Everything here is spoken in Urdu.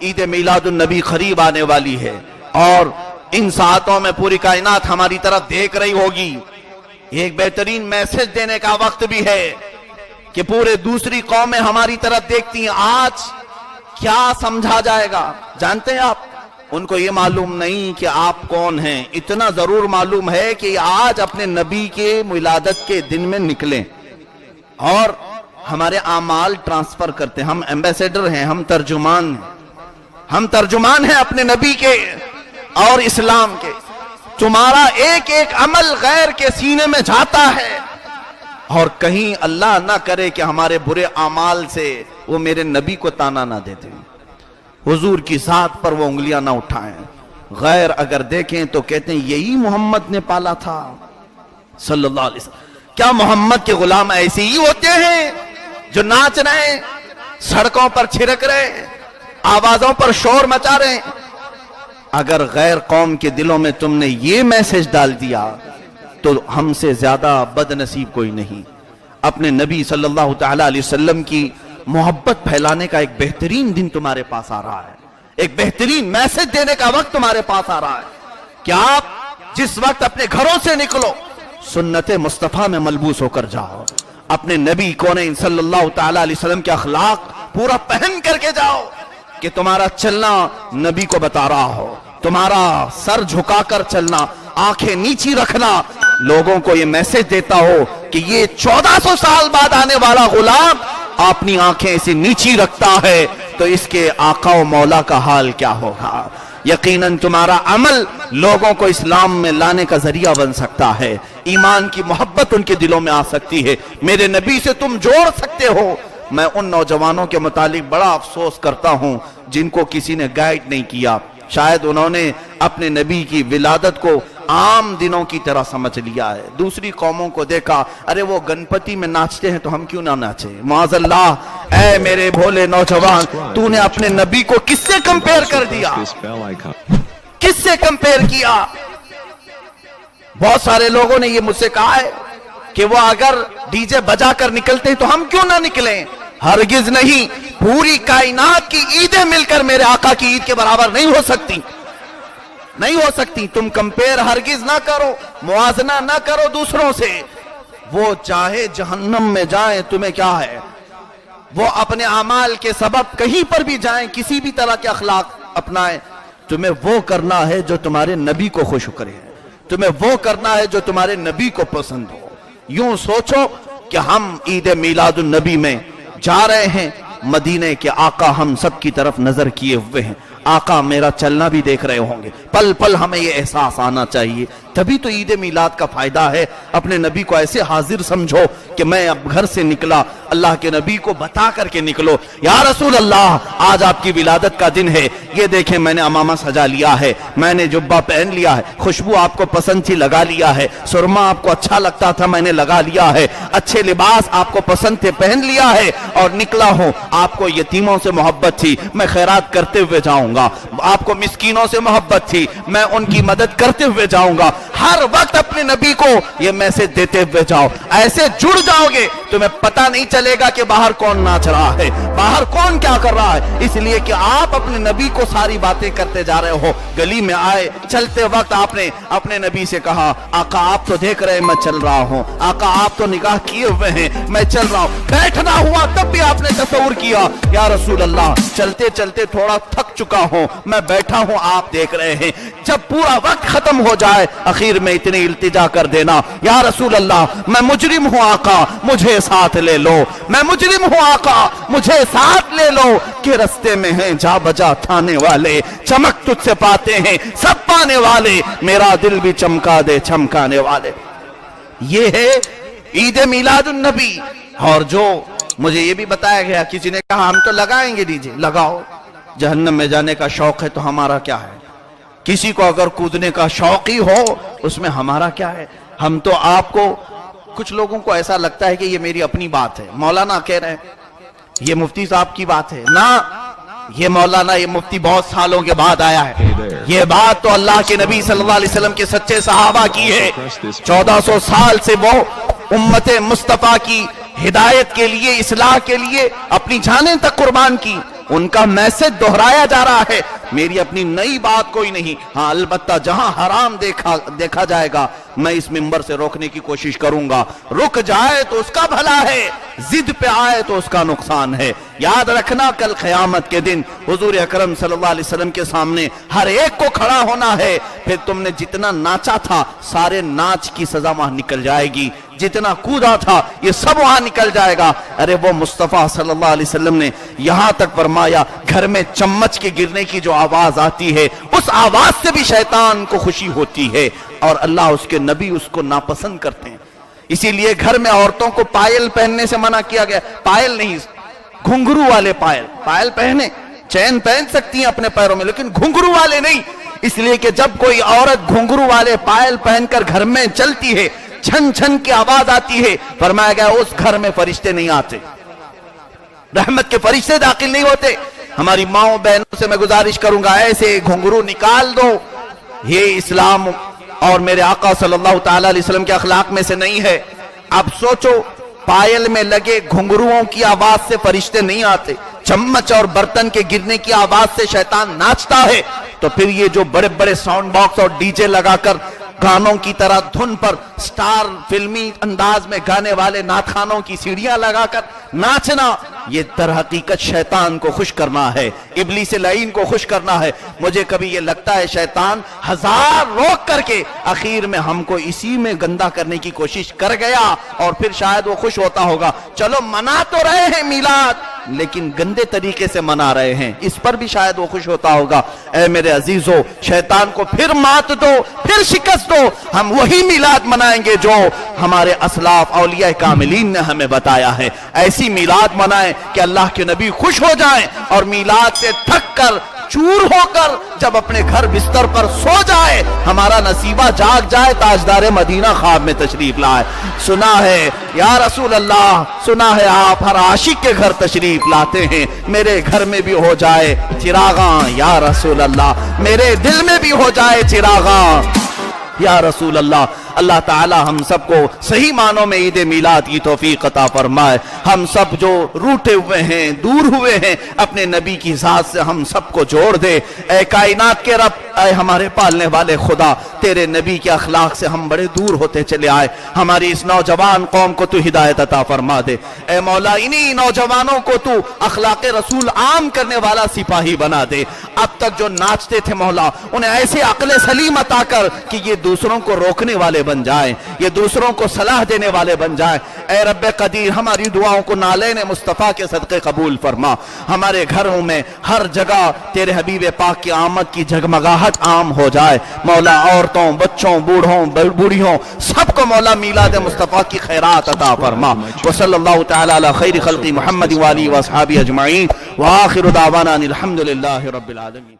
عید میلاد النبی قریب آنے والی ہے اور ان ساعتوں میں پوری کائنات ہماری طرف دیکھ رہی ہوگی. ایک بہترین میسج دینے کا وقت بھی ہے کہ پورے دوسری قومیں ہماری طرف دیکھتی ہیں. آج کیا سمجھا جائے گا جانتے ہیں آپ؟ ان کو یہ معلوم نہیں کہ آپ کون ہیں. اتنا ضرور معلوم ہے کہ آج اپنے نبی کے ولادت کے دن میں نکلیں اور ہمارے اعمال ٹرانسفر کرتے ہیں. ہم ایمبیسیڈر ہیں, ہم ترجمان ہیں, ہم ترجمان ہیں اپنے نبی کے اور اسلام کے. تمہارا ایک ایک عمل غیر کے سینے میں جاتا ہے اور کہیں اللہ نہ کرے کہ ہمارے برے اعمال سے وہ میرے نبی کو تانا نہ دیتے, حضور کی ذات پر وہ انگلیاں نہ اٹھائیں. غیر اگر دیکھیں تو کہتے ہیں یہی محمد نے پالا تھا صلی اللہ علیہ وسلم. کیا محمد کے غلام ایسے ہی ہوتے ہیں جو ناچ رہے ہیں, سڑکوں پر چھڑک رہے ہیں, آوازوں پر شور مچا رہے ہیں؟ اگر غیر قوم کے دلوں میں تم نے یہ میسج ڈال دیا تو ہم سے زیادہ بد نصیب کوئی نہیں. اپنے نبی صلی اللہ تعالی علیہ وسلم کی محبت پھیلانے کا ایک بہترین دن تمہارے پاس آ رہا ہے, ایک بہترین میسج دینے کا وقت تمہارے پاس آ رہا ہے کہ آپ جس وقت اپنے گھروں سے نکلو سنت مصطفیٰ میں ملبوس ہو کر جاؤ, اپنے نبی کونین صلی اللہ تعالی علیہ وسلم کے اخلاق پورا پہن کر کے جاؤ کہ تمہارا چلنا نبی کو بتا رہا ہو, تمہارا سر جھکا کر چلنا, آنکھیں نیچی رکھنا لوگوں کو یہ میسج دیتا ہو کہ یہ 1400 سال بعد آنے والا غلام اپنی آنکھیں ایسی نیچی رکھتا ہے تو اس کے آقا و مولا کا حال کیا ہوگا. یقیناً تمہارا عمل لوگوں کو اسلام میں لانے کا ذریعہ بن سکتا ہے, ایمان کی محبت ان کے دلوں میں آ سکتی ہے, میرے نبی سے تم جوڑ سکتے ہو. میں ان نوجوانوں کے متعلق بڑا افسوس کرتا ہوں جن کو کسی نے گائیڈ نہیں کیا. شاید انہوں نے اپنے نبی کی ولادت کو عام دنوں کی طرح سمجھ لیا ہے. دوسری قوموں کو دیکھا, ارے وہ گنپتی میں ناچتے ہیں تو ہم کیوں نہ ناچیں. معاذ اللہ, اے میرے بھولے نوجوان, تو نے اپنے نبی کو کس سے کمپیر کر دیا, کس سے کمپیر کیا؟ بہت سارے لوگوں نے یہ مجھ سے کہا ہے کہ وہ اگر ڈی جے بجا کر نکلتے ہیں تو ہم کیوں نہ نکلیں. ہرگز نہیں, پوری کائنات کی عیدیں مل کر میرے آقا کی عید کے برابر نہیں ہو سکتی, نہیں ہو سکتی. تم کمپیر ہرگز نہ کرو, موازنہ نہ کرو دوسروں سے. وہ چاہے جہنم میں جائیں تمہیں کیا ہے, وہ اپنے اعمال کے سبب کہیں پر بھی جائیں, کسی بھی طرح کے اخلاق اپنائیں, تمہیں وہ کرنا ہے جو تمہارے نبی کو خوش کرے, تمہیں وہ کرنا ہے جو تمہارے نبی کو پسند ہو. یوں سوچو کہ ہم عید میلاد النبی میں جا رہے ہیں, مدینے کے آقا ہم سب کی طرف نظر کیے ہوئے ہیں, آقا میرا چلنا بھی دیکھ رہے ہوں گے. پل پل ہمیں یہ احساس آنا چاہیے, تبھی تو عید میلاد کا فائدہ ہے. اپنے نبی کو ایسے حاضر سمجھو کہ میں اب گھر سے نکلا, اللہ کے نبی کو بتا کر کے نکلو, یا رسول اللہ آج آپ کی ولادت کا دن ہے, یہ دیکھیں میں نے امامہ سجا لیا ہے, میں نے جبہ پہن لیا ہے, خوشبو آپ کو پسند تھی لگا لیا ہے, سرما آپ کو اچھا لگتا تھا میں نے لگا لیا ہے, اچھے لباس آپ کو پسند تھے پہن لیا ہے, اور نکلا ہوں. آپ کو یتیموں سے محبت تھی, میں خیرات کرتے ہوئے جاؤں گا. آپ کو مسکینوں سے محبت تھی, میں ان کی مدد کرتے ہوئے جاؤں گا. ہر وقت اپنے نبی کو یہ میسج دیتے ہوئے جاؤ. ایسے جڑ جاؤ گے تمہیں پتہ نہیں چلے گا کہ باہر کون ناچ رہا ہے, باہر کون کیا کر رہا ہے, اس لیے کہ آپ اپنے نبی کو ساری باتیں کرتے جا رہے ہو. گلی میں آئے, چلتے وقت آپ نے اپنے نبی سے کہا, آقا آپ تو دیکھ رہے ہیں میں چل رہا ہوں, آقا آپ تو نگاہ کیے ہوئے ہیں میں چل رہا ہوں. بیٹھنا ہوا تب بھی آپ نے تصور کیا, یا رسول اللہ چلتے چلتے تھوڑا تھک چکا ہوں, میں بیٹھا ہوں آپ دیکھ رہے ہیں. جب پورا وقت ختم ہو جائے اخیر میں اتنی التجا کر دینا, یا رسول اللہ میں مجرم ہوں آقا مجھے ساتھ لے لو, میں مجرم ہوں آقا مجھے ساتھ لے لو, کہ رستے میں ہیں جا بجا تھانے والے, چمک تجھ سے پاتے ہیں سب پانے والے, میرا دل بھی چمکا دے چمکانے والے. یہ ہے عید میلاد النبی. اور جو مجھے یہ بھی بتایا گیا, کسی نے کہا ہم تو لگائیں گے ڈی جے, لگاؤ, جہنم میں جانے کا شوق ہے تو ہمارا کیا ہے, کسی کو اگر کودنے کا شوق ہی ہو اس میں ہمارا کیا ہے. ہم تو آپ کو, کچھ لوگوں کو ایسا لگتا ہے کہ یہ میری اپنی بات ہے, مولانا کہہ رہے ہیں یہ مفتی صاحب کی بات ہے. نہ, یہ مولانا یہ مفتی بہت سالوں کے بعد آیا ہے, یہ بات تو اللہ کے نبی صلی اللہ علیہ وسلم کے سچے صحابہ کی ہے. 1400 سال سے وہ امت مصطفیٰ کی ہدایت کے لیے, اصلاح کے لیے اپنی جانیں تک قربان کی. ان کا میسج دہرایا جا رہا ہے، میری اپنی نئی بات کوئی نہیں۔ ہاں البتہ جہاں حرام دیکھا جائے گا میں اس منبر سے روکنے کی کوشش کروں گا، رک جائے تو اس کا بھلا ہے، ضد پہ آئے تو اس کا نقصان ہے۔ یاد رکھنا کل قیامت کے دن حضور اکرم صلی اللہ علیہ وسلم کے سامنے ہر ایک کو کھڑا ہونا ہے، پھر تم نے جتنا ناچا تھا سارے ناچ کی سزا وہاں نکل جائے گی، جتنا کودا تھا یہ سب وہاں نکل جائے گا۔ ارے وہ مصطفیٰ صلی اللہ علیہ وسلم نے یہاں تک فرمایا گھر میں چمچ کے گرنے کی جو آواز آتی ہے اس آواز سے بھی شیطان کو خوشی ہوتی ہے، اور اللہ اس کے نبی اس کو ناپسند کرتے ہیں۔ اسی لیے گھر میں عورتوں کو پائل پہننے سے منع کیا گیا، پائل نہیں، گھنگرو والے پائل، پائل پہنے چین پہن سکتی ہیں اپنے پیروں میں لیکن گھنگرو والے نہیں، اس لیے کہ جب کوئی عورت گھنگرو والے پائل پہن کر گھر میں چلتی ہے چھن چھن کی آواز آتی ہے، فرمایا گیا اس گھر میں فرشتے نہیں آتے، رحمت کے فرشتے داخل نہیں ہوتے۔ ہماری ماؤں بہنوں سے میں گزارش کروں گا ایسے گھنگرو نکال دو، یہ اسلام اور میرے آقا صلی اللہ تعالی علیہ وسلم کے اخلاق میں سے نہیں ہے۔ اب سوچو پائل میں لگے گھنگروؤں کی آواز سے فرشتے نہیں آتے، چمچ اور برتن کے گرنے کی آواز سے شیطان ناچتا ہے، تو پھر یہ جو بڑے بڑے ساؤنڈ باکس اور ڈی جے لگا کر گانوں کی طرح دھن پر سٹار فلمی انداز میں گانے والے نعت خوانوں کی سیڑھیاں لگا کر ناچنا، یہ در حقیقت شیطان کو خوش کرنا ہے، ابلیس لعین کو خوش کرنا ہے۔ مجھے کبھی یہ لگتا ہے شیطان ہزار روک کر کے آخر میں ہم کو اسی میں گندا کرنے کی کوشش کر گیا، اور پھر شاید وہ خوش ہوتا ہوگا، چلو منا تو رہے ہیں میلاد لیکن گندے طریقے سے منا رہے ہیں، اس پر بھی شاید وہ خوش ہوتا ہوگا۔ اے میرے عزیزو، شیطان کو پھر مات دو، پھر شکست دو، ہم وہی میلاد منائیں گے جو ہمارے اسلاف اولیاء کاملین نے ہمیں بتایا ہے۔ ایسی میلاد منائیں کہ اللہ کے نبی خوش ہو جائیں، اور میلاد سے تھک کر چور ہو کر جب اپنے گھر بستر پر سو جائے ہمارا نصیبہ جاگ جائے، تاجدار مدینہ خواب میں تشریف لائے۔ سنا ہے یا رسول اللہ، سنا ہے آپ ہر عاشق کے گھر تشریف لاتے ہیں، میرے گھر میں بھی ہو جائے چراغاں یا رسول اللہ، میرے دل میں بھی ہو جائے چراغاں یا رسول اللہ۔ اللہ تعالی ہم سب کو صحیح معنوں میں عید میلاد کی توفیق عطا فرمائے۔ ہم سب جو روٹے ہوئے ہیں، دور ہوئے ہیں، اپنے نبی کی ذات سے ہم سب کو جوڑ دے۔ اے کائنات کے رب، اے ہمارے پالنے والے خدا، تیرے نبی کے اخلاق سے ہم بڑے دور ہوتے چلے آئے، ہماری اس نوجوان قوم کو تو ہدایت عطا فرما دے۔ اے مولا انہی نوجوانوں کو تو اخلاق رسول عام کرنے والا سپاہی بنا دے۔ اب تک جو ناچتے تھے مولا انہیں ایسے عقل سلیم عطا کر کہ یہ دوسروں کو روکنے والے بن جائیں، یہ دوسروں کو صلاح دینے والے بن جائیں۔ اے رب قدیر، ہماری دعاؤں کو نالین مصطفیٰ کے صدقے قبول فرما۔ ہمارے گھروں میں ہر جگہ تیرے حبیب پاک کی آمد کی جگمگاہٹ عام ہو جائے مولا، عورتوں، بچوں، بوڑھوں، بوڑھیوں سب کو مولا میلاد مصطفیٰ کی خیرات عطا فرما۔ وصلی اللہ تعالی علی خیر خلق محمد وآلہ واصحابہ اجمعین، وآخر دعوانا الحمد للہ رب العالمین۔